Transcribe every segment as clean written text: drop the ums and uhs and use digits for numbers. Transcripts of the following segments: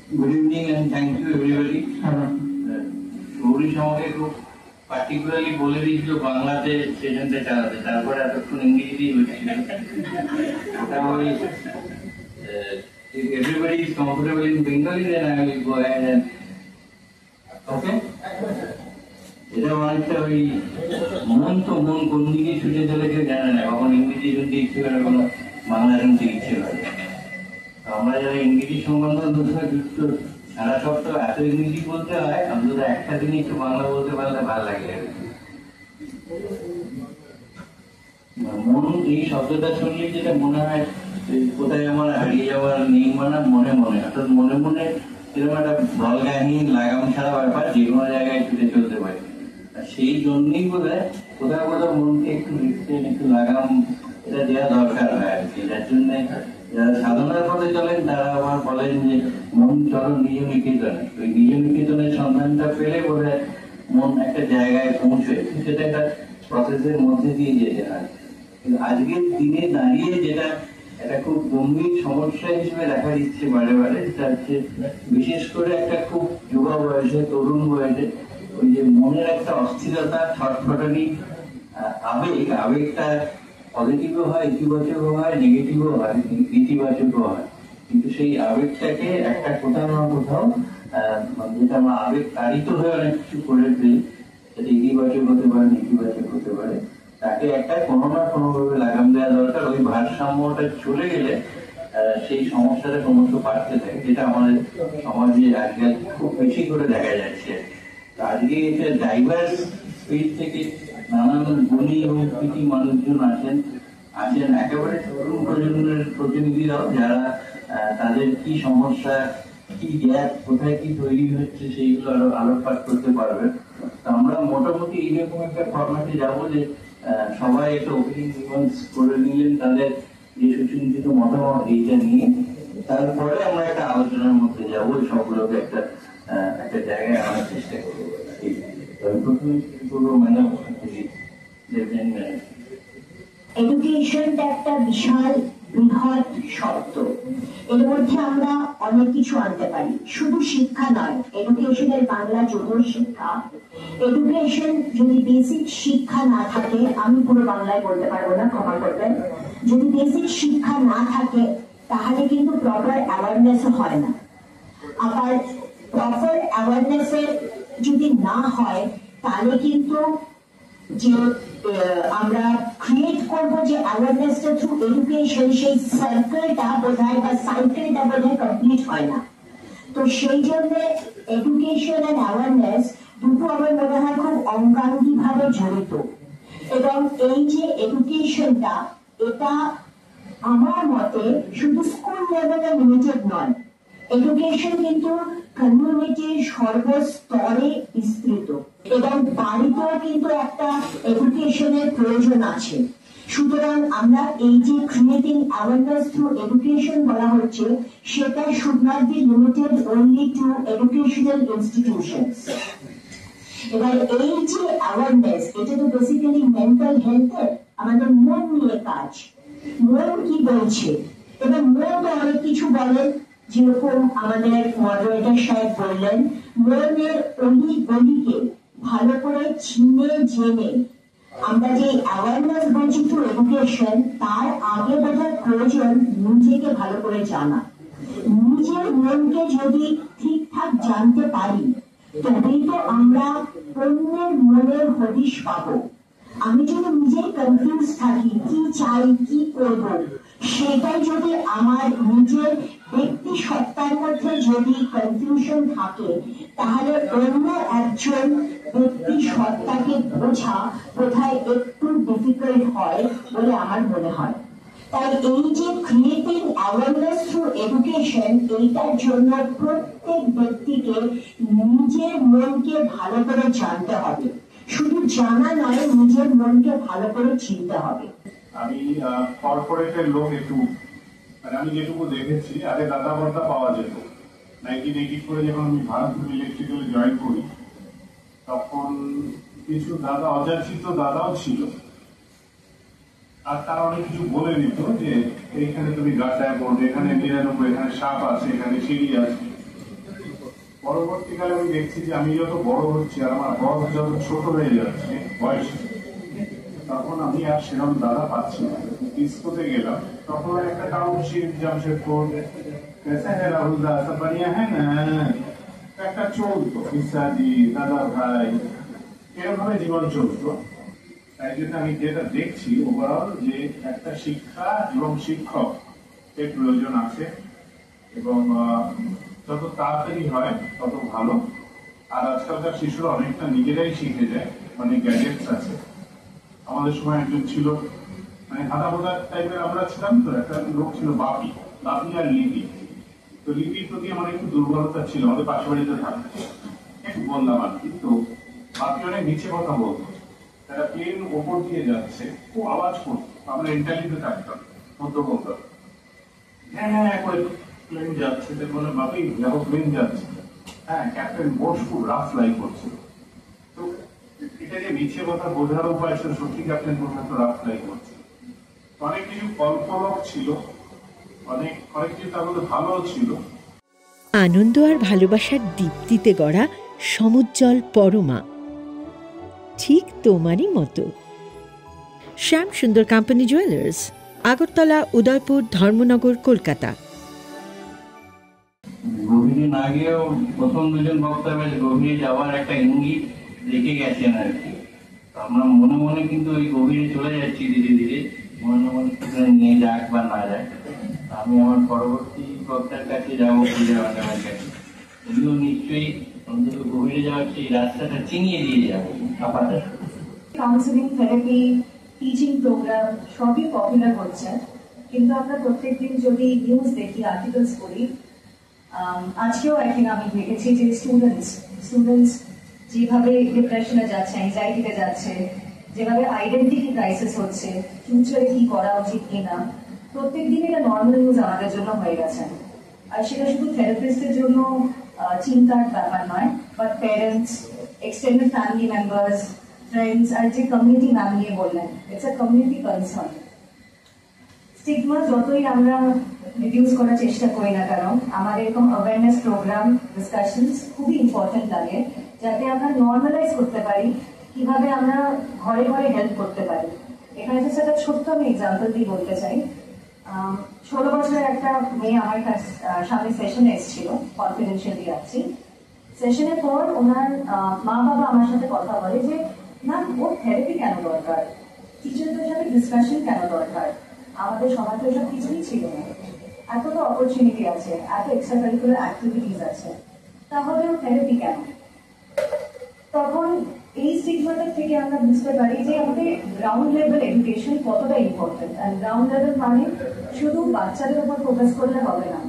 Good evening and thank you everybody. Gauresh আমাকে খুব particularly বলে দিয়েছিল বাংলাতে সেশনটা চালাতে, তারপরে এতক্ষণ ইংরেজিতেই হচ্ছিল। ওটা ওই if everybody is comfortable in Bengali, then I will go ahead and okay. এটা অনেকটা ওই মন তো মন কোন দিকে ছুটে চলে কেউ জানে না, কখন ইংরেজি শুনতে ইচ্ছে করে, কোনো বাংলা শুনতে ইচ্ছে করে। আমরা যারা ইংরেজি সম্বন্ধ যুক্ত সারা সপ্তাহ এত ইংরেজি বলতে হয়, অন্তত একটা দিন একটু বাংলা বলতে পারলে ভালো লাগে। মন এই শব্দটা শুনলে যেটা মনে হয় কোথায় আমার হারিয়ে যাওয়ার নেই, মানে মনে মনে, অর্থাৎ মনে মনে এরকম একটা বলগাহীন লাগাম ছাড়া ব্যাপার যে কোনো জায়গায় ছুটে চলতে পারে। সেই জন্যই বোধ হয় কোথাও কোথাও মনকে একটু একটু লাগাম এটা দেওয়া দরকার হয় আর কি। যার জন্য যারা সাধনার পথে চলেন তারা আমার বলেন যে মন চলো নিজ নিকেতনে। ওই নিজ নিকেতনের সন্ধানটা পেলে বোধ হয় মন একটা জায়গায় পৌঁছে, সেটা একটা প্রসেসের মধ্যে দিয়ে যেতে হয়। কিন্তু আজকের দিনে দাঁড়িয়ে যেটা একটা খুব গম্ভীর সমস্যা হিসেবে দেখা দিচ্ছে বারে বারে, সেটা হচ্ছে বিশেষ করে একটা খুব যুবা বয়সে, তরুণ বয়সে ওই যে মনের একটা অস্থিরতা, ছটফটানি আবেগটা পজিটিভও হয়, ইতিবাচকও হয়, নেগেটিভও হয়, ইতিবাচকও হয়। কিন্তু সেই আবেগটাকে একটা কোথাও না কোথাও যেটা আমরা আবেগ তাড়িত হয়ে অনেক কিছু করে ফেলি, সেটা ইতিবাচক হতে পারে, নেতিবাচক হতে পারে, তাকে একটা কোনো না কোনো ভাবে লাগাম দেওয়া দরকার। ওই ভারসাম্যটা চলে গেলে সেই সমস্যাটা ক্রমশ বাড়তে থাকে, যেটা আমাদের সমাজে আজকাল খুব বেশি করে দেখা যাচ্ছে। আজকে এটা ডাইভার্স স্পেস থেকে নানান গুণী এবং কৃতি মানুষজন আছেন একেবারে তরুণ প্রজন্মের প্রতিনিধিরাও, যারা তাদের কি সমস্যা, কি গ্যাপ, কোথায় কি তৈরি হচ্ছে সেইগুলো আরো আলোকপাত করতে পারবে। আমরা মোটামুটি এইরকম একটা ফরম্যাটে যাবো যে সবাই একটা ওপেনিং রিমার্কস করে নিলেন তাদের যে সুচিন্তিত মতামত এইটা নিয়ে, তারপরে আমরা একটা আলোচনার মধ্যে যাবো, সবগুলোকে একটা একটা জায়গায় আনার চেষ্টা করবো। প্রথমে পুরো ম্যাডাম এডুকেশনটা একটা বিশাল বৃহৎ শব্দ। এর মধ্যে আমরা অনেক কিছু আনতে পারি, শুধু শিক্ষা নয়। এডুকেশনের বাংলা যদিও শিক্ষা। এডুকেশন যদি বেসিক শিক্ষা না থাকে, আমি পুরো বাংলায় বলতে পারবো না, ক্ষমা করবেন, যদি বেসিক শিক্ষা না থাকে তাহলে কিন্তু প্রপার অ্যাওয়ারনেসও হয় না। আবার প্রপার অ্যাওয়ারনেসের যদি না হয় তাহলে কিন্তু যে আমরা ক্রিয়েট করবো যে অ্যাওয়ারনেসটা থ্রু এডুকেশন, সেই সার্কেলটা বোধহয় বা সাইকেলটা বোধহয় কমপ্লিট হয় না। তো সেই জন্য এডুকেশন অ্যান্ড অ্যাওয়ারনেস দুটো আমার মনে হয় খুব অঙ্গাঙ্গি ভাবে জড়িত। এবং এই যে এডুকেশনটা, এটা আমার মতে শুধু স্কুল লেভেলে লিমিটেড নয়। এডুকেশন কিন্তু কমিউনিটির সর্বস্তরে বিস্তৃত, এবং বাড়িতেও কিন্তু একটা এডুকেশনের প্রয়োজন আছে। সুতরাং আমরা এই যে ক্রিয়েটিং অ্যাওয়ারনেস থ্রু এডুকেশন বলা হচ্ছে, সেটা should not be limited only to educational institutions. এবার এই যে অ্যাওয়ারনেস, এটা তো বেসিক্যালি মেন্টাল হেলথের, আমাদের মন নিয়ে কাজ। মন কি বলছে, এবার মন তো অনেক কিছু বলেন, যেরকম আমাদের মডারেটর সাহেব বললেন, মনের অলি গলিকে ভালো করে চিনে জেনে আমরা যে অ্যাওয়ারনেস বলছি টু এডুকেশন, তার আগে বোধহয় প্রয়োজন নিজেকে ভালো করে জানা। নিজের মনকে যদি ঠিকঠাক জানতে পারি তবেই তো আমরা অন্যের মনের হদিশ পাবো। আমি যদি নিজেই কনফিউজ থাকি, কি চাই, কি করব, সেটাই যদি আমার নিজের ব্যক্তি সত্তার মধ্যে যদি কনফিউশন থাকে, তাহলে অন্য একজন ব্যক্তি সত্তাকে বোঝা বোধহয় একটু ডিফিকাল্ট হয় বলে আমার মনে হয়। তাই এই যে ক্রিয়েটিং অ্যাওয়ারনেস থ্রু এডুকেশন, এইটার জন্য প্রত্যেক ব্যক্তিকে নিজের মনকে ভালো করে জানতে হবে। শুধু জানা নয়, নিজের মনকে ভালো করে চিনতে হবে। আমি কর্পোরেটের লোক একটু, মানে আমি যেটুকু দেখেছি, আগে দাদা ভর্তা পাওয়া যেত। 1980 করে যখন আমি ভারতপুর ইলেকট্রিক্যালে জয়েন করি, তখন কিছু দাদা, অযাচিত দাদাও ছিল, আর তারা অনেক কিছু বলে দিত যে এইখানে তুমি গাছায় পড়বে, এখানে 99, এখানে সাপ আছে, এখানে সিঁড়ি আছে। পরবর্তীকালে আমি দেখছি যে আমি যত বড় হচ্ছি আর আমার বয়স যত ছোট হয়ে যাচ্ছে বয়স, তখন আমি আর সেরকম দাদা পাচ্ছি না। ডিস্কোতে গেলাম, তখন একটা টাউনশিপ জামশেদপুর, कैसा है राहुल दा, सब बढ़िया है ना, একটা চলতো ইসাদি দাদা ভাই এরকম ভাবে জীবন চলতো। তাই জন্য আমি যেটা দেখছি ওভারঅল যে একটা শিক্ষা এবং শিক্ষক এর প্রয়োজন আছে, এবং যত তাড়াতাড়ি হয় তত ভালো। আর আজকালকার শিশুরা অনেকটা নিজেরাই শিখে যায়, অনেক গ্যাজেটস আছে। আমাদের সময় একজন ছিল, মানে হাদা বোধা টাইপের আমরা ছিলাম, তো একটা লোক ছিল বাপি আর লিপি। তো লিপির প্রতি আমার একটু দুর্বলতা ছিল, আমাদের পাশে বাড়িতে থাকতো, একটু বললাম আর কি। তো বাপি অনেক নিচে কথা বলতো, তারা প্লেন ওপর দিয়ে যাচ্ছে, খুব আওয়াজ করতো, আমরা ইন্টারভিউতে থাকতাম, মধ্য বলতাম হ্যাঁ হ্যাঁ করে প্লেন যাচ্ছে, বলে বাপি দেখো প্লেন যাচ্ছে, হ্যাঁ ক্যাপ্টেন বোস খুব রাফ ফ্লাই করছিল। তো এটা যে মিছে কথা বোঝার উপায়, সে সত্যি ক্যাপ্টেন বোস এত রাফ ফ্লাই করছে। অনেক কিছু কল্পলক ছিল, অনেক কিছু তার মধ্যে ভালো ছিল। আনন্দ আর ভালোবাসার দীপ্তিতে গড়া সমুজ্জ্বল পরমা, ঠিক তোমারই মতো। শ্যাম সুন্দর কোম্পানি জুয়েলার্স, আগরতলা, উদয়পুর, ধর্মনগর, কলকাতা। গভীরে না গিয়েও প্রথম দুজন বক্তা বেশ গভীরে যাওয়ার একটা ইঙ্গিত রেখে গেছেন আর কি। আমরা মনে মনে কিন্তু ওই গভীরে চলে যাচ্ছি ধীরে ধীরে, মনে মনে নিয়ে যাক বা না যাক। আমি আমার পরবর্তী বক্তার কাছে যাবো, পূজা ম্যাডামের কাছে, উনিও নিশ্চয়ই অন্তত গভীরে যাওয়ার সেই রাস্তাটা চিনিয়ে দিয়ে যাবো আপাতত। কাউন্সিলিং, থেরাপি, টিচিং প্রোগ্রাম সবই পপুলার হচ্ছে, কিন্তু আমরা প্রত্যেকদিন যদি নিউজ দেখি, আর্টিকেলস পড়ি, আজকেও আই থিঙ্ক আমি দেখেছি যে স্টুডেন্টস যেভাবে ডিপ্রেশনে যাচ্ছে, অ্যাংজাইটিতে যাচ্ছে, যেভাবে আইডেন্টিটি ক্রাইসিস হচ্ছে, ফিউচারে কি করা উচিত কিনা, প্রত্যেকদিন এটা নর্মাল নিউজ আমাদের জন্য হয়ে গেছে। আর সেটা শুধু থেরাপিস্টের জন্য চিন্তার ব্যাপার নয়, but parents, extended family members, friends, আর যে কমিউনিটি ম্যাম নিয়ে বললেন, it's a community concern. Stigma যতই আমরা রিডিউস করার চেষ্টা করি না কেন, আমার এরকম অ্যাওয়ারনেস প্রোগ্রাম, ডিসকাশনস খুবই ইম্পর্টেন্ট লাগে, যাতে আমরা নর্মালাইজ করতে পারি কিভাবে আমরা ঘরে ঘরে হেল্প করতে পারি। এখানে যে সেটা ছোট্ট আমি এক্সাম্পল দিয়ে বলতে চাই। 16 বছরের একটা মেয়ে আমার সামনে সেশনে এসেছিল, কনফিডেন্সিয়ালি যাচ্ছি। সেশনের পর ওনার মা বাবা আমার সাথে কথা বলে যে ম্যাম ওর থেরাপি কেন দরকার, টিচারদের সাথে ডিসকাশন কেন দরকার, আমাদের সমাজে ওসব কিছুই ছিল না, এত তো অপরচুনিটি আছে, এত এক্সট্রা কারিকুলার অ্যাক্টিভিটিস আছে, তাহলে ওর থেরাপি কেন? তখন এই স্টিগমাটা থেকে আমরা বুঝতে পারি যে আমাদের গ্রাউন্ড লেভেল এডুকেশন কতটা ইম্পর্টেন্ট। আর গ্রাউন্ড লেভেল মানে শুধু বাচ্চাদের উপর ফোকাস করলে হবে না,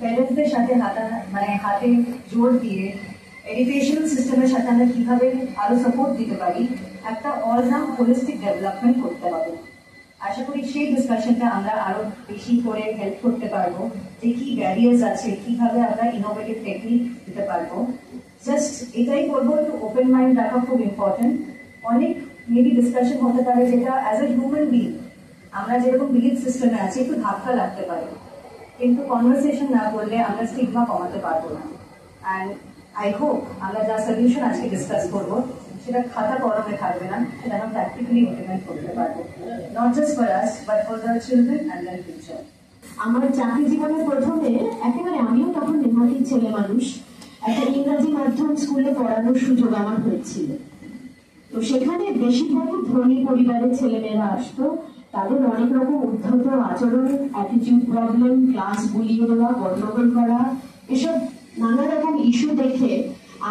প্যারেন্টসদের সাথে হাতে জোর দিয়ে এডুকেশনাল সিস্টেমের সাথে আমরা কিভাবে আরো সাপোর্ট দিতে পারি, একটা অলরাউন্ড হোলিস্টিক ডেভেলপমেন্ট করতে হবে। আশা করি সেই ডিসকাশনটা আমরা আরো বেশি করে হেল্প করতে পারবো, যে কি ব্যারিয়ার্স আছে, কিভাবে আমরা ইনোভেটিভ টেকনিক দিতে পারবো। জাস্ট এটাই বলবো, একটু ওপেন মাইন্ড রাখা খুব ইম্পর্টেন্ট। অনেক মেবি ডিসকাশন হতে পারে যেটা অ্যাজ এ হিউম্যান বিং আমরা যেরকম বিলিফ সিস্টেমে আছি একটু ধাক্কা লাগতে পারে, কিন্তু কনভারসেশন না করলে আমরা স্টিগমা কমাতে পারবো না। অ্যান্ড আই হোপ আমরা যা সলিউশন আজকে ডিসকাস করবো সেটা খাতা কলমে থাকবে না, সেটা আমরা প্র্যাকটিক্যালি ইমপ্লিমেন্ট করতে পারবো, not just for us but for the children and their future. আমার চাকরি জীবনের প্রথমে একেবারে আমিও তখন নেহাতি ছেলে মানুষ, একটা ইংরাজি মাধ্যম স্কুলে পড়ানোর সুযোগ আমার হয়েছিল। তো সেখানে বেশিরভাগই ধনী পরিবারের ছেলেমেয়েরা আসতো, তাদের অনেক রকম উদ্ধত আচরণ, অ্যাটিটিউড প্রবলেম, ক্লাস বুলিয়ে দেওয়া, গন্ডগোল করা, এসব নানা রকম ইস্যু দেখে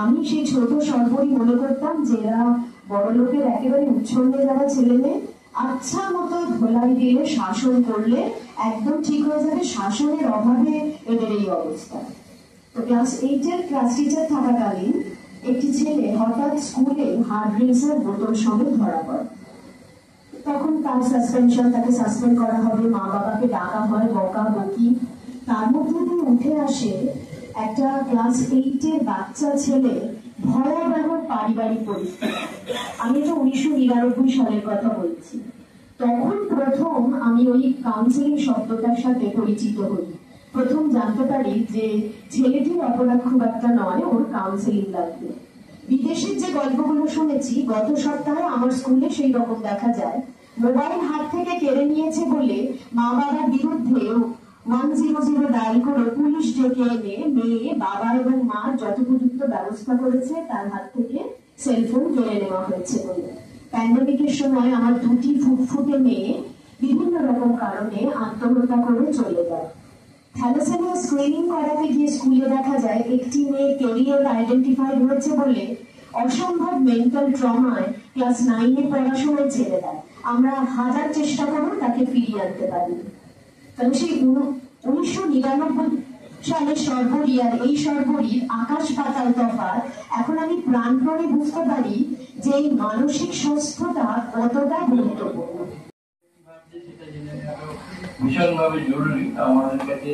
আমি সেই ছোট স্বল্পই মনে করতাম যে এরা বড় লোকের একেবারে উচ্ছন্নে যারা ছেলে মেয়ে, আচ্ছা মতো ধোলাই দিয়ে শাসন করলে একদম ঠিক হয়ে যাবে, শাসনের অভাবে এদের এই অবস্থা। তো ক্লাস 8-এর ক্লাস টিচার থাকাকালীন একটি ছেলে হঠাৎ স্কুলে হার্ড ড্রিঙ্কসের বোতল সমেত ধরা পড়ে। তখন তার সাসপেনশন, তাকে সাসপেন্ড করা হবে, মা বাবাকে ডাকা হয়, বকা বকি। তার মধ্যে দিয়ে উঠে আসে একটা ক্লাস 8-এর বাচ্চা ছেলে ভয়াবহ পারিবারিক পরিস্থিতি। আমি এটা 1999 সালের কথা বলছি। তখন প্রথম আমি ওই কাউন্সিলিং শব্দটার সাথে পরিচিত হই। প্রথম জানতে পারি যে ছেলেটির অপরাধ খুব একটা নয়, ওর কাউন্সেলিং লাগবে। বিদেশের যে গল্পগুলো শুনেছি, গত সপ্তাহে আমার স্কুলে সেই রকম দেখা যায়। মোবাইল হাত থেকে কেড়ে নিয়েছে বলে মা বাবার বিরুদ্ধে 100 ডায়াল করে পুলিশ ডেকে এনে মেয়ে, বাবা এবং মা যথোপযুক্ত ব্যবস্থা করেছে, তার হাত থেকে সেলফোন কেড়ে নেওয়া হয়েছে বলে। প্যান্ডেমিকের সময় আমার দুটি ফুটফুটে মেয়ে বিভিন্ন রকম কারণে আত্মহত্যা করে চলে যায়। থ্যালাসেমিয়া স্ক্রিনিং করাতে গিয়ে স্কুলে দেখা যায় একটি মেয়ে ক্যারিয়ার আইডেন্টিফাইড হয়েছে বলে অসম্ভব মেন্টাল ট্রমায় ক্লাস 9-এ পড়াশোনায় ছেড়ে দেয়। আমরা হাজার চেষ্টা করেও তাকে ফিরিয়ে আনতে পারি। কারণ সেই 1999 সালের সর্বরী আর এই সর্বরীর আকাশ পাতাল তফাৎ। এখন আমি প্রাণপণে বুঝতে পারি যে এই মানসিক সুস্থতা কতটা গুরুত্বপূর্ণ। ভীষণভাবে জরুরি আমাদের কাছে।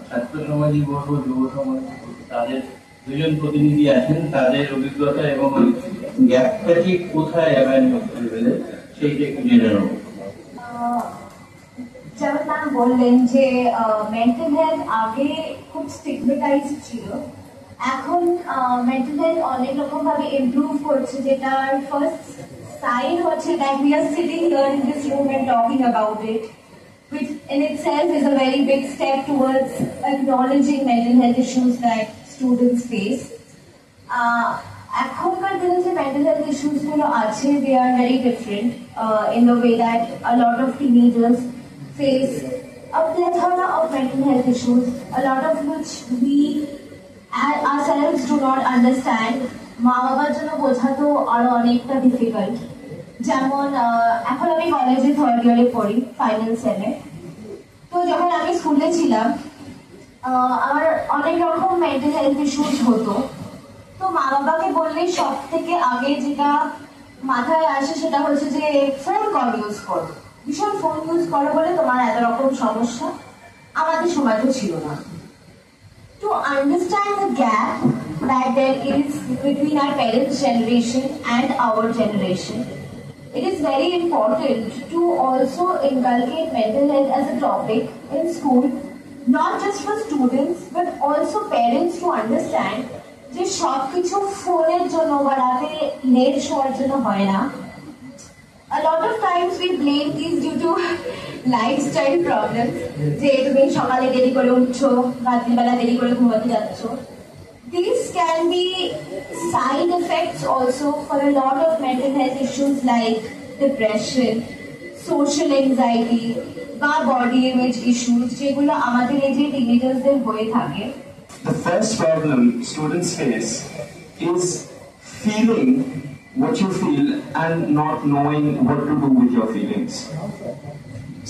ছাত্র সমাজই বলবো, যুব সমাজ, তাদের দুজন প্রতিনিধি আছেন, তাদের অভিজ্ঞতা এবং গ্যাপটা ঠিক কোথায় অ্যাওয়ারনেস লেভেলে সেইটা একটু জেনে নেব। যেমন ম্যাম বললেন যে মেন্টাল হেলথ আগে খুব স্টিগমেটাইজ ছিল, এখন মেন্টাল হেলথ অনেক রকম ভাবে ইমপ্রুভ করছে, যেটার ফার্স্ট সাইন হচ্ছে that we are sitting here in this room and talking about it, which in itself is a very big step towards acknowledging mental health issues that students face. এখনকার দিনে যে mental health issues গুলো আছে, they are very different in the way that a lot of teenagers face a plethora of mental health issues, a lot of which we ourselves do not understand. মা বাবার জন্য বোঝা তো আরো অনেকটা difficult. যেমন এখন আমি কলেজে 3rd ইয়ারে পড়ি, ফাইনাল সেমে। তো যখন আমি স্কুলে ছিলাম আমার অনেক রকম মেন্টাল হেলথ ইস্যুস হতো। তো মা বাবাকে বললে সব থেকে আগে যেটা মাথায় আসে সেটা হচ্ছে যে ফোন কম ইউজ করো, ভীষণ ফোন ইউজ করো বলে তোমার এত রকম সমস্যা। আমাদের সময় তো ছিল না। To understand the gap that there is between our parents' generation and our generation, it is very important to also inculcate mental health as a topic in school, not just for students but also parents to understand যে সবকিছু ফোনের জন্য বা রাতে net শোয়ার জন্য হয় না। A lot of times we blame these due to lifestyle problems, যে তুমি সকালে দেরি করে উঠছো, রাত্রিবেলা দেরি করে ঘুমাতে যাচ্ছ। These can be side effects also for a lot of mental health issues like depression, social anxiety বা body image issues, যেগুলো আমাদের এই যে টিনেজার্সদের হয়ে থাকে। The first problem students face is feeling what you feel and not knowing what to do with your feelings.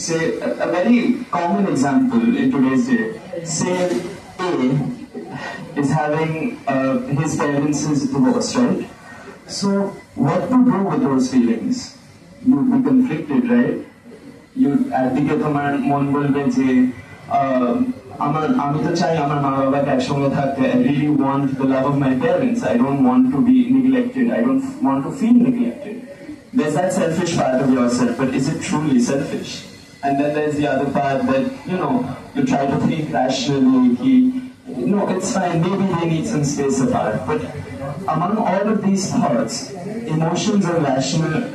Say, a very common example in today's day, say A is having his parents is divorced, right? So what to do with those feelings? You'd be conflicted, right? You'd একদিকে তোমার মন বলবে যে আমি তো চাই আমার মা বাবাকে একসঙ্গে থাকতে, I really want the love of my parents, I don't want to be neglected, I don't want to feel neglected. There's that selfish part of yourself, but is it truly selfish? And then there's the other part that, you try to think rationally, no, it's fine, maybe they need some space apart. But among all of these thoughts, emotions and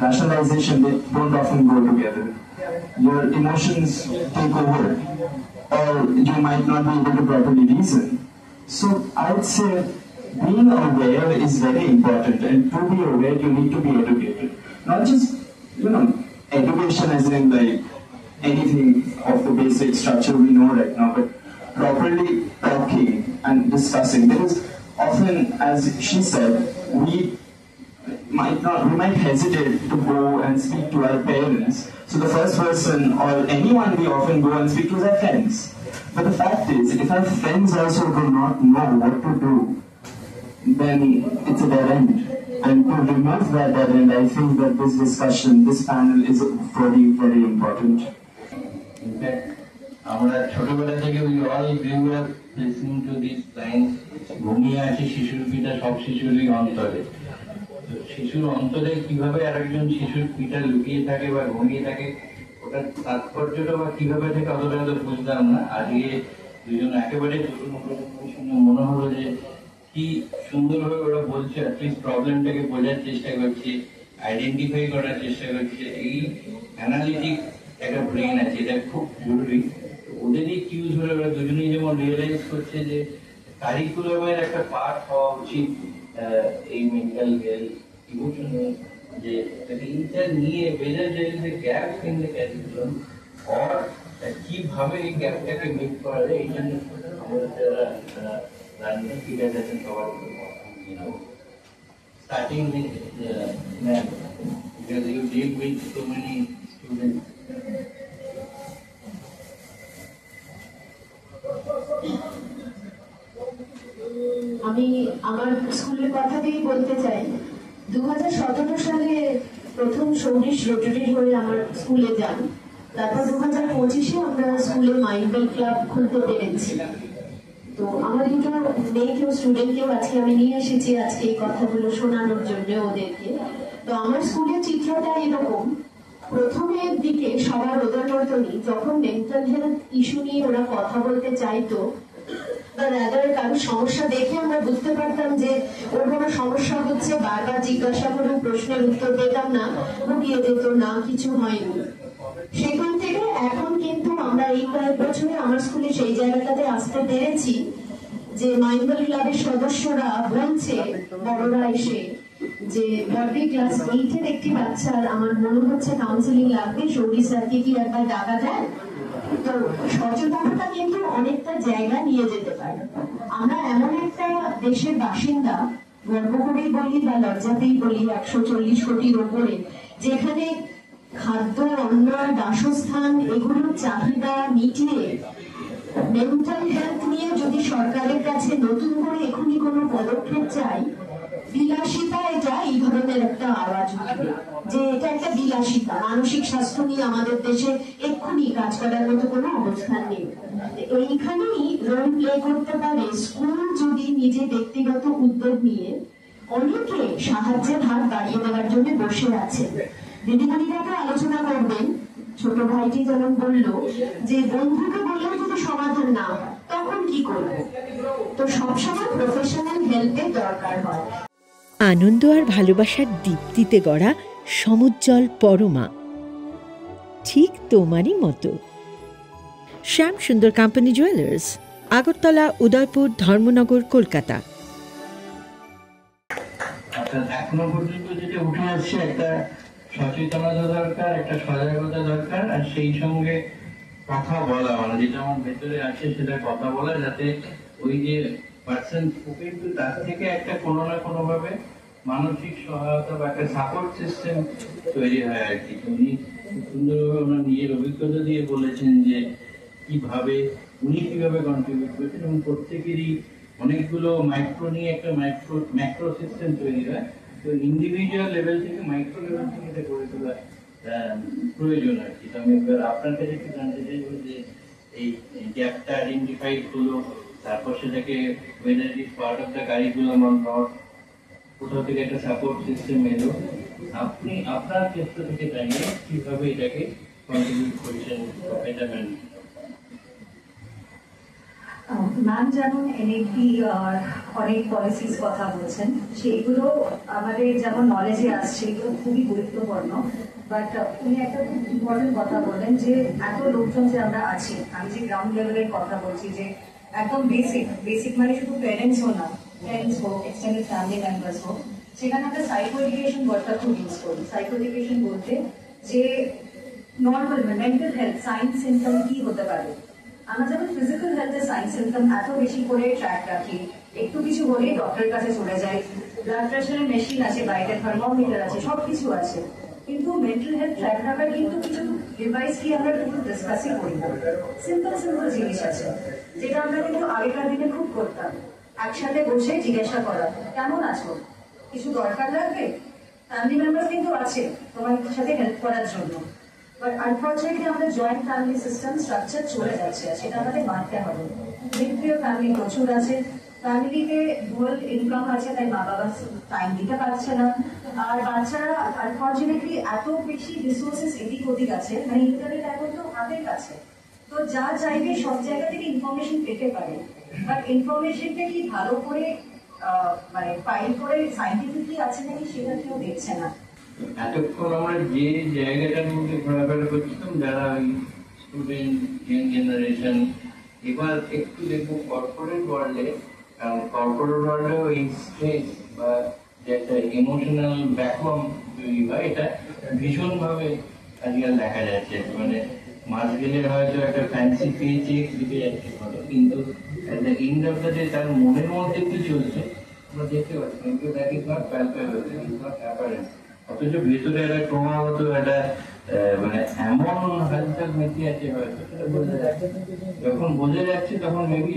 rationalization, they don't often go together. Your emotions take over, or you might not be able to properly reason. So I'd say being aware is very important, and to be aware you need to be educated. Not just, education as in like anything of the basic structure we know right now, but properly talking and discussing. Because often, as she said, we might hesitate to go and speak to our parents. So the first person or anyone we often go and speak to is our friends. But the fact is, if our friends also do not know what to do, then it's a dead end. And to remove that dead end, I think that this discussion, this panel is very, very important. In fact, আমরা ছোটবেলা থেকে we all grew up listening to these lines, ঘুমিয়ে আছে শিশুর পিতা সব শিশুরই অন্তরে। শিশুর অন্তরে কিভাবে আরেকজন শিশুর পিতা লুকিয়ে থাকে বা ঘুমিয়ে থাকে, ওটা ওটার তাৎপর্যটা বা কিভাবে থেকে অতটা হয়তো বুঝতাম না। আজকে দুজন একেবারে নতুন প্রজন্মের সঙ্গে মনে হলো যে কি সুন্দরভাবে ওরা বলছে, অ্যাটলিস্ট প্রবলেমটাকে বোঝার চেষ্টা করছে, আইডেন্টিফাই করার চেষ্টা করছে। এই অ্যানালিটিক একটা ব্রেন আছে, এটা খুব জরুরি। ওদেরই কিউজ হলে ওরা দুজনেই যেমন রিয়েলাইজ করছে যে কারিকুলামের একটা পার্ট হওয়া উচিত এই মেন্টাল হেলথ ইমোশনাল, যে এইটা নিয়ে whether there is a gap in the curriculum or কিভাবে এই গ্যাপটাকে মিট করা যায়, এই জন্য আমাদের যারা রাজনীতি ফিগার আছেন সবার starting with math, because you deal with so many students. আমি আমার স্কুলের কথাতেই বলতে চাই, 2017 সালে প্রথম সৌরিশ রোটারি হয়ে আমার স্কুলে যান। তারপর 2025-এ আমরা স্কুলে মাইন্ডওয়েল ক্লাব খুলতে পেরেছি। তো আমার দুটো মেয়েকেও স্টুডেন্টকেও আজকে আমি নিয়ে এসেছি আজকে এই কথাগুলো শোনানোর জন্য ওদেরকে। তো আমার স্কুলের চিত্রটা এরকম, প্রথমের দিকে সবার ওদের মতনই যখন মেন্টাল হেলথ ইস্যু নিয়ে ওরা কথা বলতে চাইতো বা রাদার কারো সমস্যা দেখে আমরা বুঝতে পারতাম যে ওর কোনো সমস্যা হচ্ছে, বারবার জিজ্ঞাসা করে প্রশ্নের উত্তর পেতাম না, লুকিয়ে যেত না, কিছু হয়নি। সেখান থেকে এখন কিন্তু আমরা এই কয়েক বছরে আমার স্কুলে সেই জায়গাটাতে আসতে পেরেছি যে মাইন্ডওয়েল ক্লাবের সদস্যরা বলছে, বড়রা এসে, যে বডি ক্লাস 8-এর একটি বাচ্চার আমার মনে হচ্ছে কাউন্সিলিং লাগবে, সৌরি স্যারকে কি একবার ডাকা যায়? তো সচেতনতা কিন্তু অনেকটা জায়গা নিয়ে যেতে পারে। আমরা এমন একটা দেশের বাসিন্দা, গর্ব করেই বলি বা লজ্জাতেই বলি, 140 কোটির ওপরে, যেখানে খাদ্য, অন্ন, বাসস্থান এগুলোর চাহিদা মিটিয়ে মেন্টাল হেলথ নিয়ে যদি সরকারের কাছে নতুন করে এখনই কোনো পদক্ষেপ চাই, বিলাসিতা এটা এই ধরনের একটা আওয়াজ উঠবে যে এটা একটা বিলাসিতা, মানসিক স্বাস্থ্য নিয়ে আমাদের দেশে এক্ষুনি কাজ করার মতো কোনো অবস্থান নেই। এইখানেই রোল প্লে করতে পারে স্কুল যদি নিজে ব্যক্তিগত উদ্যোগ নিয়ে অনেকে সাহায্যের হাত বাড়িয়ে দেওয়ার জন্য বসে আছে। দিদিমণিরা তো আলোচনা করবেন, ছোট ভাইটি যেমন বললো যে বন্ধুকে বললেও যদি সমাধান না হয় তখন কি করবো, তো সবসময় প্রফেশনাল হেল্পের দরকার হয়। আনন্দ আর ভালোবাসার দীপ্তিতে গড়া সমুজ্জ্বল পরমা, ঠিক তোমারই মতো। শ্যাম সুন্দর কোম্পানি জুয়েলার্স, আগরতলা, উদয়পুর, ধর্মনগর, কলকাতা। এখনো পর্যন্ত যেটা উঠে আসছে, একটা সচেতনতা দরকার, একটা সজাগতা দরকার, আর সেই সঙ্গে কথা বলা, মানে যেটা আমার ভেতরে আছে সেটা কথা বলা, যাতে ওই যে পার্সন কিন্তু তার থেকে একটা কোনো না কোনো ভাবে মানসিক সহায়তা বা একটা সাপোর্ট সিস্টেম তৈরি হয় আর কি। উনি খুব সুন্দরভাবে ওনার নিজের অভিজ্ঞতা দিয়ে বলেছেন যে উনি কিভাবে কন্ট্রিবিউট করেছেন, এবং প্রত্যেকেরই অনেকগুলো মাইক্রো নিয়ে একটা ম্যাক্রো সিস্টেম তৈরি হয়। তো ইন্ডিভিজুয়াল লেভেল থেকে মাইক্রো লেভেল থেকে এটা গড়ে তোলা প্রয়োজন আর কি। তো আমি এবার আপনার কাছে একটু জানতে চাইবো যে এই গ্যাপটা আইডেন্টিফাইড হলো, তারপর সেটাকে whether it is part of the curriculum or not, কোথাও থেকে একটা সাপোর্ট সিস্টেম এলো, আপনি আপনার ক্ষেত্র থেকে জানিয়ে কিভাবে এটাকে কন্ট্রিবিউট করেছেন বেটারমেন্ট। ম্যাম যেমন এনএপি অনেক পলিসিস কথা বলছেন, সেইগুলো আমাদের যেমন নলেজে আসছে, এগুলো খুবই গুরুত্বপূর্ণ। বাট উনি একটা খুব ইম্পর্টেন্ট কথা বললেন যে এত লোকজন যে আমরা আছি, আমি যে গ্রাউন্ড লেভেলের কথা বলছি, যে একদম বেসিক মানে শুধু প্যারেন্টস হোক না, ফ্রেন্ডস হোক, এক্সটেন্ডেড ফ্যামিলি মেম্বার্স হোক, সেখানে আমরা সাইকো এডুকেশন ওয়ার্ডটা খুব ইউজ করি। সাইকো এডুকেশন বলতে যে normal mental health sign symptom কি হতে পারে। আমরা যেমন ফিজিক্যাল হেলথের সাইন সিমটম এত বেশি করে ট্র্যাক রাখি, একটু কিছু হলেই ডক্টরের কাছে চলে যাই, ব্লাড প্রেশারের মেশিন আছে, বাইরে থার্মোমিটার আছে, সবকিছু আছে, কিন্তু মেন্টাল হেলথ ট্র্যাক রাখার কিন্তু কিছু ডিভাইস কি আমরা কিন্তু ডিসকাসই করি না। সিম্পল জিনিস আছে যেটা আমরা কিন্তু আগেকার দিনে খুব করতাম, একসাথে বসে জিজ্ঞাসা করা, কেমন আছো, কিছু দরকার লাগবে, ফ্যামিলি মেম্বার কিন্তু আছে তোমার সাথে হেল্প করার জন্য। বাট আনফর্চুনেটলি আমাদের জয়েন্ট ফ্যামিলি সিস্টেম স্ট্রাকচার চলে যাচ্ছে, সেটা আমাদের মানতে হবে। নিউক্লিয়ার ফ্যামিলি প্রচুর আছে, ফ্যামিলিতে ডুয়াল ইনকাম আছে, তাই মা বাবা টাইম দিতে পারছে না। আর বাচ্চারা আনফর্চুনেটলি এত বেশি রিসোর্সেস এদিক ওদিক আছে, মানে ইন্টারনেট এখন তো হাতের কাছে, তো যা চাইবে সব জায়গা থেকে ইনফরমেশন পেতে পারে, বাট ইনফরমেশনটা কি ভালো করে মানে ফাইল করে সাইন্টিফিকলি আছে নাকি সেটা কেউ দেখছে না। এতক্ষণ আমরা যে জায়গাটার মধ্যে ঘোরাফেরা করছিলাম, যারা স্টুডেন্ট, ইয়াং জেনারেশন, এবার একটু দেখবো কর্পোরেট ওয়ার্ল্ডে। কারণ কর্পোরেট ওয়ার্ল্ডে ওই স্ট্রেস বা যে একটা ইমোশনাল ব্যাকগ্রাউন্ড তৈরি হয়, এটা ভীষণভাবে আজকাল দেখা যাচ্ছে। মানে মাস গেলে হয়তো একটা ফ্যান্সি পে চেক দিতে যাচ্ছে, কিন্তু এন্ড অফ দ্য ডে তার মনের মধ্যে কি চলছে আমরা দেখতে পাচ্ছি, কিন্তু that is not palpable, it is not apparent. অথচ ভেতরে একটা ক্রমাগত একটা মানে এমন হালচাল মেতে আছে, হয়তো সেটা বোঝা যাচ্ছে। যখন বোঝা যাচ্ছে তখন মেবি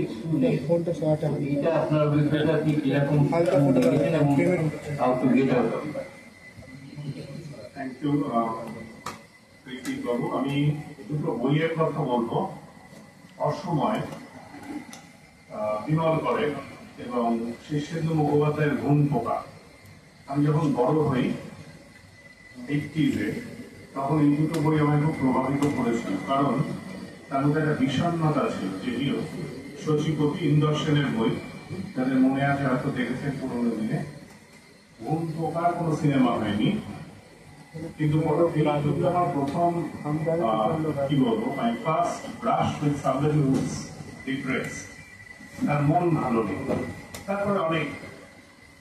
এইটা আপনার অভিজ্ঞতা আপনি কিরকম দেখেছেন এবং how to get out of that. Thank you Ritwik babu. আমি দুটো বইয়ের কথা বলবো, অসময় বিমল করে এবং শীর্ষেন্দু মুখোপাধ্যায়ের ঘুম পোকা। আমি যখন বড় হই 80s-এ, তখন এই দুটো বই আমায় খুব প্রভাবিত করেছিল, কারণ তার মধ্যে একটা বিষণ্ণতা ছিল। যদিও শশীপতি ইন্দর সেনের বই, যাদের মনে আছে হয়তো দেখেছেন পুরোনো দিনে। ঘুম পোকার কোনো সিনেমা হয়নি, কিন্তু আমার প্রথম কি বলবো, my first brush with somebody who is depressed, তার মন ভালো নেই। তারপরে অনেক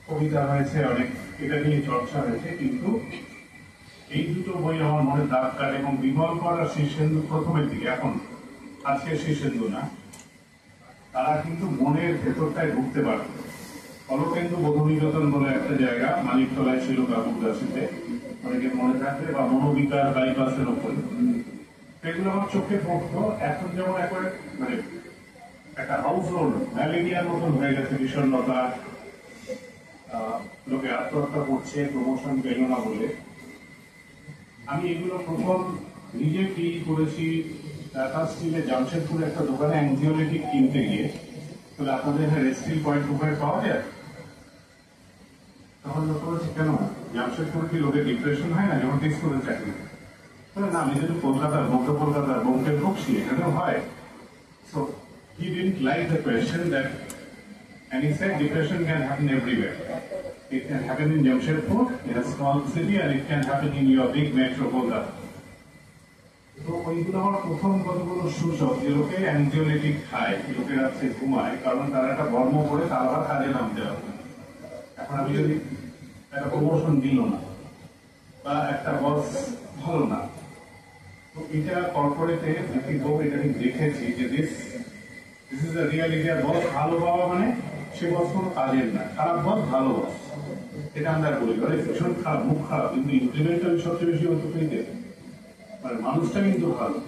কবিতা হয়েছে, অনেক এটা নিয়ে চর্চা হয়েছে, কিন্তু এই দুটো বই আমার মনে দাগ কাটে। এবং বিমল কর আর শীর্ষেন্দু প্রথমের দিকে, এখন আজকে শীর্ষেন্দু না, তারা কিন্তু মনের ভেতরটায় ঢুকতে পারত। অলকেন্দু বোধনিকেতন বলে একটা জায়গা মানিকতলায় ছিল, কাকুরগাছিতে, অনেকের মনে থাকবে, বা মনোবিকার বাইপাসের ওপরে, এগুলো আমার চোখে পড়তো। এখন যেমন একবারে মানে একটা হাউস হোল্ড ম্যালেরিয়ার মতন হয়ে গেছে, বিষণ্ণতা, লোকে আত্মহত্যা করছে, প্রমোশন পেল না বলে। আমি এগুলো প্রথম নিজে ফিল করেছি টাটা স্টিলে জামশেদপুরে একটা দোকানে অ্যাংজিওলিটিক কিনতে গিয়ে। তাহলে আপনাদের এখানে রেস্টিল পয়েন্ট পাওয়া যায়? তখন লোক বলছে, কেন জামশেদপুরে কি লোকের ডিপ্রেশন হয় না যখন টেস্ট করে চাকরি? না, আমি যদি কলকাতার, মধ্য কলকাতার বোমকে ঢুকছি, এখানেও হয়। So he didn't like the question that, and he said depression can happen everywhere. It can happen in Jamshedpur, in a small city, and it can happen in your big metro Kolkata. তো ওইগুলো আমার প্রথম কতগুলো সূচক, যে লোকে অ্যাংজিওলিটিক খায়, লোকে রাত্রে ঘুমায়, কারণ তারা একটা কর্ম করে তার আবার কাজে নামতে হবে। এখন আমি যদি একটা প্রমোশন দিল না, বা একটা বস ভালো না, তো এটা কর্পোরেটে এটা আমি দেখেছি যে দিস ইজ দ্য রিয়ালিটি। আর বস ভালো পাওয়া মানে সে বস কোনো কাজের না, খারাপ বস ভালো বস, এটা আমরা বলি। ভীষণ খারাপ, মুখ খারাপ, কিন্তু ইনক্রিমেন্টটা সবচেয়ে বেশি হতো পেতে, মানে মানুষটা কিন্তু ভালো।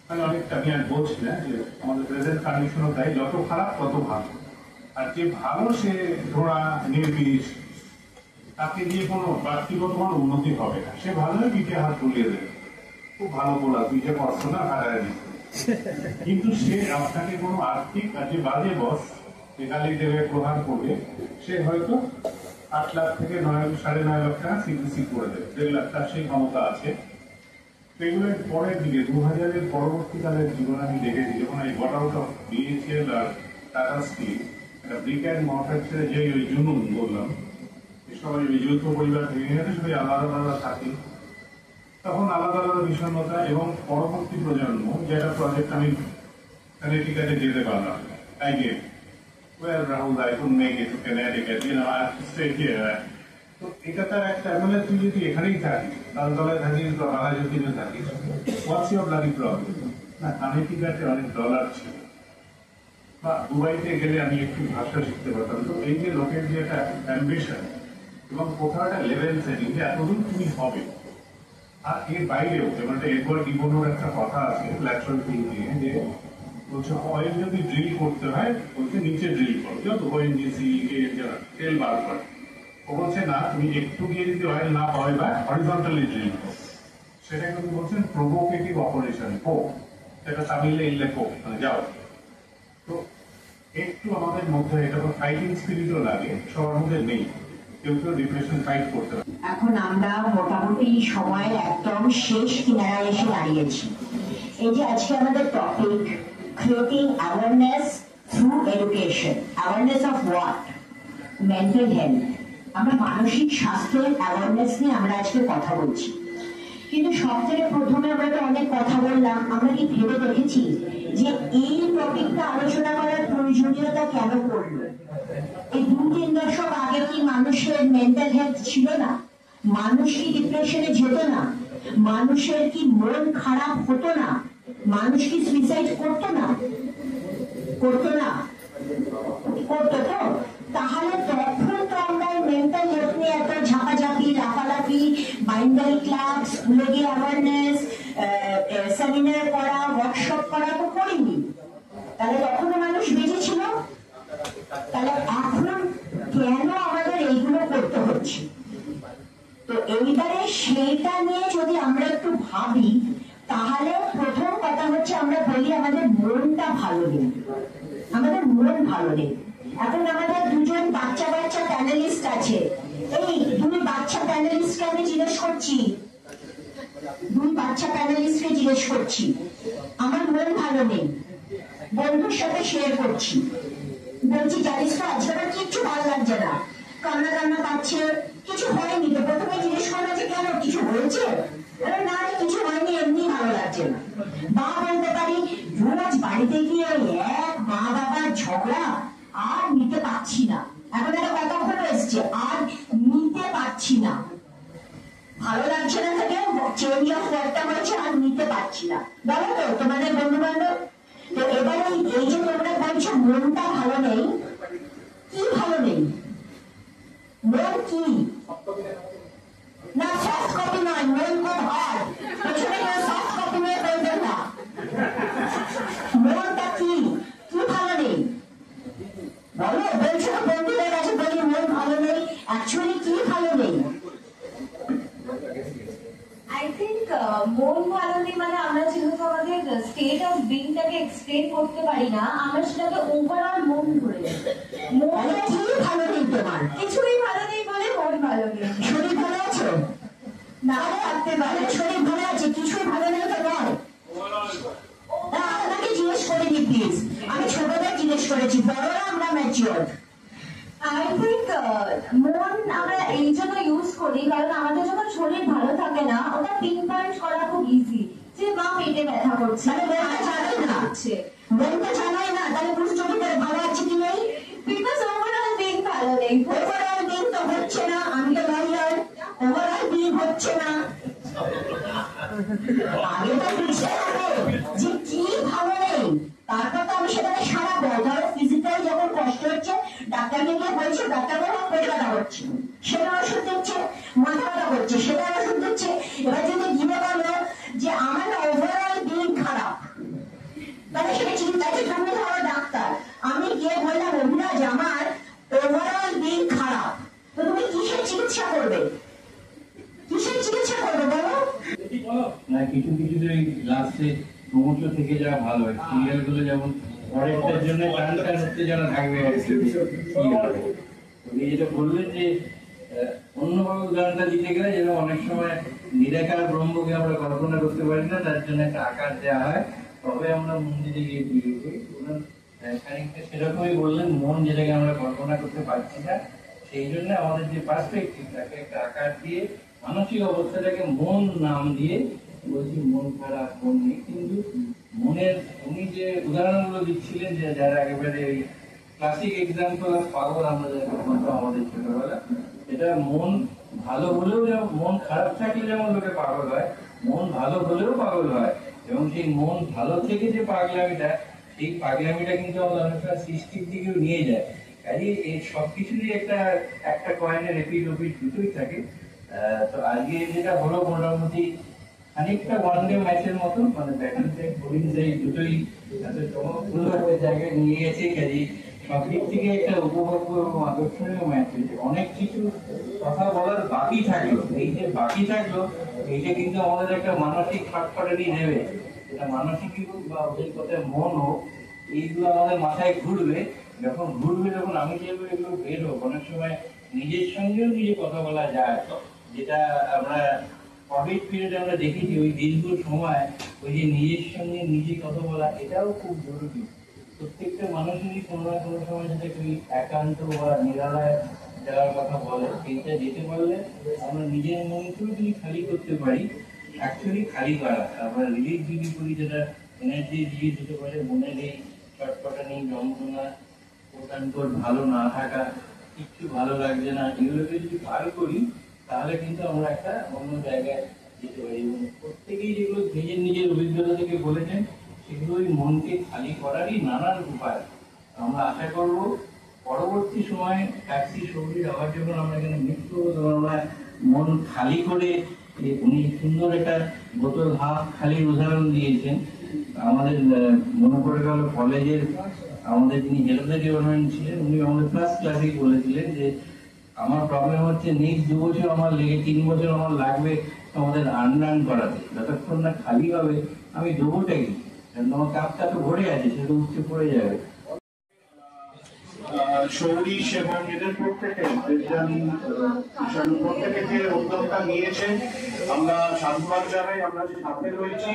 মানে অনেকটা আমি আর বলছি না যে আমাদের প্রেজেন্ট কন্ডিশনও তাই, যত খারাপ তত ভালো। আর যে ভালো সে ধরা নির্বিষ, তাকে দিয়ে কোনো ব্যক্তিগত কোনো উন্নতি হবে না। সে ভালোই পিঠে হাত তুলিয়ে দেবে, খুব ভালো বলা, তুই যে করছো না হারায় দিচ্ছে, কিন্তু সে আপনাকে কোনো আর্থিক আর যে বাজে বস এখানে দেবে, প্রদান করবে, সে হয়তো 8 লাখ থেকে 9.5 লাখ টাকা সিপিসি করে দেবে, 1.5 লাখ টাকা সেই ক্ষমতা আছে। এগুলোর পরের দিকে 2000-এর পরবর্তীকালের জীবন আমি দেখেছি, যখন এই গট আউট অফ BHEL আর টাটা স্টিল, একটা ব্রিক অ্যান্ড মর্টার ছেড়ে যে ওই জুনুন বললাম, সবাই ওই যৌথ পরিবার ভেঙে গেছে, সবাই আলাদা আলাদা থাকে, তখন আলাদা আলাদা বিষণ্ণতা। এবং পরবর্তী প্রজন্ম, যেটা প্রজেক্ট আমি কানেটিকাটে যেতে পারলাম, I gave, well Rahul, I couldn't make it to Connecticut, you know, I have to stay here. তো এটা তার একটা, মানে তুই যদি এখানেই থাকিস, তালতলায় থাকিস বা বাঘাযতীনে থাকিস, what's your bloody problem? না, কানেটিকাটে অনেক ডলার ছিল, বা দুবাইতে গেলে আমি একটু ভাষা শিখতে পারতাম। তো এই যে লোকের যে একটা অ্যাম্বিশন এবং কোথাও একটা লেভেল সেটিং, যে এতদূর তুমি হবে। আর এর বাইরেও যেমন এডওয়ার্ড ডিবোনোর একটা কথা আছে ল্যাটারাল থিঙ্কিং এ, যে বলছে অয়েল যদি ড্রিল করতে হয়, বলছে নিচে ড্রিল করো, যত ONGC তেল বার করে। ও বলছে না, তুমি একটু গিয়ে যদি অয়েল না পাবে বা হরিজন্টালি ড্রিল করো, সেটা কিন্তু বলছেন প্রভোকেটিভ অপারেশন, সেটা তামিলে ইল্লে মানে যাও। তো একটু আমাদের মধ্যে এটা তো ফাইটিং স্পিরিটও লাগে, সবার মধ্যে নেই, কেউ কেউ ডিপ্রেশন ফাইট করতে পারে। এখন আমরা মোটামুটি সময়ের একদম শেষ কিনারায় এসে দাঁড়িয়েছি। এই যে আজকে আমাদের topic, creating awareness through education. Awareness of what? Mental health. আমরা মানসিক স্বাস্থ্যের অ্যাওয়ারনেস নিয়ে আমরা আজকে কথা বলছি। কিন্তু সব থেকে প্রথমে আমরা তো অনেক কথা বললাম, আমরা কি ভেবে দেখেছি যে এই টপিকটা আলোচনা করার প্রয়োজনীয়তা কেন পড়লো? এই 2-3 দশক আগে কি মানুষের মেন্টাল হেলথ ছিল না? মানুষ কি ডিপ্রেশনে যেত না? মানুষের কি মন খারাপ হতো না? মানুষ কি সুইসাইড করতো না? করতো না? করতো তো? তাহলে তখন তো আমরা মেন্টাল হেলথ নিয়ে এত ঝাঁপাঝাঁপি, লাফালাফি, মাইন্ডাল ক্লাব, স্কুলে গিয়ে অ্যাওয়ারনেস, সেমিনার করা, ওয়ার্কশপ করা তো করিনি। তাহলে তখনও মানুষ বেঁচে ছিল। তাহলে এখন কেন আমাদের এইগুলো করতে হচ্ছে? তো এইবারে সেইটা নিয়ে যদি আমরা একটু ভাবি, তাহলে প্রথম কথা হচ্ছে আমরা বলি আমাদের মনটা ভালো নেই, আমাদের মন ভালো নেই। এখন আমাদের দুজন বাচ্চা বাচ্চা প্যানেলিস্ট আছে। এই দুই বাচ্চা প্যানেলিস্টকে আমি জিজ্ঞেস করছি, আমার মন ভালো নেই, বন্ধুর সাথে শেয়ার করছি, বলছি জানিস তো আজকে আমার কিচ্ছু ভালো লাগছে না, কান্না কান্না পাচ্ছে, কিছু হয়নি তো। প্রথমে জিজ্ঞেস করলো যে কেন, কিছু হয়েছে? না রে, কিছু হয়নি, এমনি ভালো লাগছে না। বা বলতে পারি রোজ বাড়িতে গিয়ে এক মা বাবার ঝগড়া, আর নিতে পারছি না। এখন একটা কথা খুব এসছে, আর নিতে পারছি না, ভালো লাগছে না থেকে চেঞ্জ অফ ওয়ার্ডটা বলছে, আর নিতে পারছি না। বলো তো তোমাদের বন্ধু বান্ধব। তো এবারে এই যে তোমরা বলছো মনটা ভালো নেই, কি ভালো নেই? মন কি না? সফট কপি নয়, মন খুব হার্ড। পেছনে সফট কপি নিয়ে বলবেন না। মনটা কি? কি ভালো নেই বলো? বলছো বন্ধুদের কাছে বলি মন ভালো নেই, অ্যাকচুয়ালি কি ভালো নেই? আই থিঙ্ক মন ভালো নেই মানে আমরা যেহেতু আমাদের স্টেট অফ বিংটাকে এক্সপ্লেন করতে পারি না, আমরা সেটাকে ওভারঅল মন ধরে নিই। মন কি ভালো নেই তোমার? কিছুই ভালো নেই বলে মন ভালো নেই। শরীর ভালো আছে? না থাকতে পারে, শরীর ভালো আছে, কিছুই ভালো নেই তো নয়। আপনাকে জিজ্ঞেস করে নি প্লিজ, আমি ছোটদের জিজ্ঞেস করেছি, বড়রা আমরা ম্যাচিওর। আই থিঙ্ক মন আমরা এই জন্য ইউজ করি কারণ আমাদের যখন শরীর ভালো থাকে না, ওটা পিন পয়েন্ট করা খুব ইজি, যে মা পেটে ব্যথা করছে, মনটা জানাই না, মনটা জানাই না, তাহলে বুঝতে হবে ভালো আছে কি নেই। বিকজ ওভারঅল বিং ভালো নেই। ওভারঅল বিং তো হচ্ছে না, আমি তো লয়ার, ওভারঅল বিং হচ্ছে না। আগে তো বুঝতে হবে যে কি ভালো নেই, তারপর তো আমি সেটাকে সারাবো। ধরো ফিজিক্যালি যখন কষ্ট হচ্ছে, ডাক্তারকে গিয়ে বলছে, ডাক্তার বলে পেট ব্যথা হচ্ছে, সেটা ওষুধ দিচ্ছে, মাথা ব্যথা করছে, সেটা ওষুধ দিচ্ছে। এবার যদি গিয়ে বলো যে আমার ওভারঅল বিং খারাপ, তাহলে সেটা চিন্তাকে তুমি ধরো ডাক্তার, আমি গিয়ে বললাম অভিরাজ আমার ওভারঅল বিং খারাপ, তো তুমি কিসের চিকিৎসা করবে? কিসের চিকিৎসা করবে বলো? না কিছু কিছু লাস্টে ক্রমশ থেকে যাওয়া ভালো হয়, সিরিয়াল গুলো যেমন পরেরটার জন্য টানটান উত্তেজনা থাকবে আর কি। উনি যেটা বললেন যে অন্যভাবে উদাহরণটা দিতে গেলে, যেরকম অনেক সময় নিরাকার ব্রহ্মকে আমরা কল্পনা করতে পারি না, তার জন্য একটা আকার দেওয়া হয়, তবে আমরা মন্দিরে গিয়ে পুজো করি। খানিকটা সেরকমই বললেন, মন যেটাকে আমরা কল্পনা করতে পারছি না, সেই জন্য আমাদের যে পার্সপেক্টিভ তাকে একটা আকার দিয়ে, মানসিক অবস্থাটাকে মন নাম দিয়ে বলছি মন খারাপ, মন নেই। কিন্তু মনের উনি যে উদাহরণগুলো দিচ্ছিলেন, যে যারা একেবারে ওই ক্লাসিক এক্সাম্পল অফ পাগল আমরা যাকে বলতাম আমাদের ছোটবেলা, এটা মন ভালো হলেও যেমন, মন খারাপ থাকলে যেমন লোকে পাগল হয়, মন ভালো হলেও পাগল হয়। এবং সেই মন ভালো থেকে যে পাগলামিটা, সেই পাগলামিটা কিন্তু আমাদের অনেকটা সৃষ্টির দিকেও নিয়ে যায়। কাজে এই সবকিছুরই একটা একটা কয়েনের এপিড ওপিড দুটোই থাকে। তো আজকে যেটা হলো মোটামুটি খানিকটা ওয়ান ডে ম্যাচের মতো, মানে ব্যাটিং সাইড বোলিং সাইড দুটোই এত চমকপ্রদ একটা জায়গায় নিয়ে গেছে। কাজে সব দিক থেকে একটা উপভোগ্য এবং আকর্ষণীয় ম্যাচ হয়েছে। অনেক কিছু কথা বলার বাকি থাকলো, এই যে বাকি থাকলো এইটা কিন্তু আমাদের একটা মানসিক ছটফটানি নেবে। এটা মানসিক হোক বা ওদের কথায় মন হোক, এইগুলো আমাদের মাথায় ঘুরবে। যখন ঘুরবে তখন আমি যেগুলো এগুলো বেরো অনেক সময় নিজের সঙ্গেও নিজে কথা বলা যায়, যেটা আমরা কোভিড পিরিয়ডে আমরা দেখেছি ওই দীর্ঘ সময় ওই যে নিজের সঙ্গে নিজে কথা বলা এটাও খুব জরুরি। প্রত্যেকটা মানুষেরই কোনো না কোনো সময় যেটা ওই একান্ত বা নিরালয় যাওয়ার কথা বলে, সেইটা যেতে পারলে আমরা নিজের মনকেও যদি খালি করতে পারি, অ্যাকচুয়ালি খালি করা আমরা রিলিজ যদি করি, যেটা এনার্জি রিলিজ হতে পারে, মনের এই চটপটানি যন্ত্রণা কোটানকোট ভালো না থাকা, কিচ্ছু ভালো লাগছে না, এগুলোকে যদি বার করি তাহলে কিন্তু আমরা একটা অন্য জায়গায় যেতে পারি। এবং প্রত্যেকেই যেগুলো নিজের নিজের অভিজ্ঞতা থেকে বলেছেন সেগুলো ওই মনকে খালি করারই নানান উপায়। আমরা আশা করব পরবর্তী সময়ে ট্যাক্সি সৌরির আবার যখন আমরা এখানে মিট করবো তখন আমরা মন খালি করে, উনি সুন্দর একটা বোতল হাফ খালির উদাহরণ দিয়েছেন। আমাদের মনে পড়ে গেল কলেজের আমাদের যিনি হেড অফ দ্য ডিপার্টমেন্ট ছিলেন, উনি আমাদের ফার্স্ট ক্লাসেই বলেছিলেন যে আমার প্রবলেম হচ্ছে নেক্সট 2 বছর আমার লেগে 3 বছর আমার লাগবে আমাদের আনলার্ন করাতে, যতক্ষণ না খালি হবে আমি দেবোটাই, কারণ আমার কাপটা তো ভরে আছে, সেটা উঠতে পড়ে যাবে। সৌরিশ এবং এদের প্রত্যেকে যে উদ্যোগটা নিয়েছে আমরা সাধুবাদ জানাই। আমরা যে সাথে রয়েছি,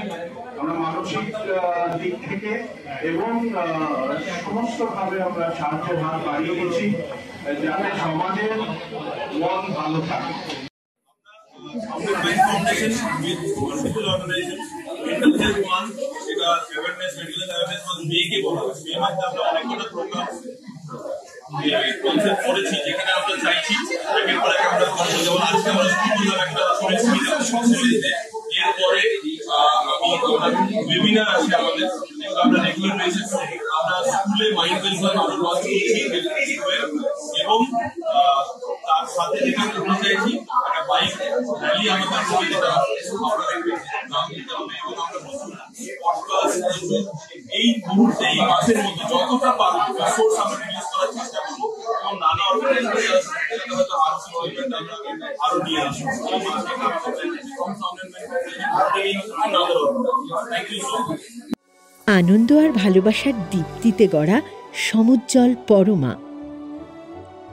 আমরা মানসিক দিক থেকে এবং সমস্ত ভাবে আমরা সাহায্যের হাত বাড়িয়ে দিচ্ছি যাতে সমাজের মন ভালো থাকে। Foundation with multiple organizations, mental health one, এটা awareness, mental health awareness was মেয়েকে বলা হয়। মেয়ে মাঝে আমরা অনেকগুলো প্রোগ্রাম কনসেপ্ট করেছি, যেখানে আমরা চাইছি একের পর এক আমরা করবো। যেমন আজকে আমরা স্কুল একটা করেছি, এরপরে ওয়েবিনার আছে আমাদের, আমরা রেগুলার বেসিস আমরা স্কুলে মাইন্ড ওয়েলফেয়ার আমরা লঞ্চ করছি এবং তার সাথে যেটা করতে চাইছি একটা বাইক র্যালি আমাদের করে যেটা আমরা নাম দিতে হবে। এবং আমরা পডকাস্ট এই মুহূর্তে এই মাসের মধ্যে যতটা পারবো সোর্স আমরা রিলিজ করার চেষ্টা করবো এবং নানা অর্গানাইজেশন হয়তো আরো কিছু ইভেন্ট আমরা আরো নিয়ে আসবো। আনন্দ আর ভালোবাসার দীপ্তিতে গড়া সমুজ্জ্বল পরমা,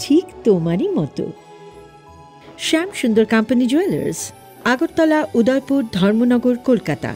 ঠিক তোমারই মতো। শ্যাম সুন্দর কোম্পানি জুয়েলার্স, আগরতলা, উদয়পুর, ধর্মনগর, কলকাতা।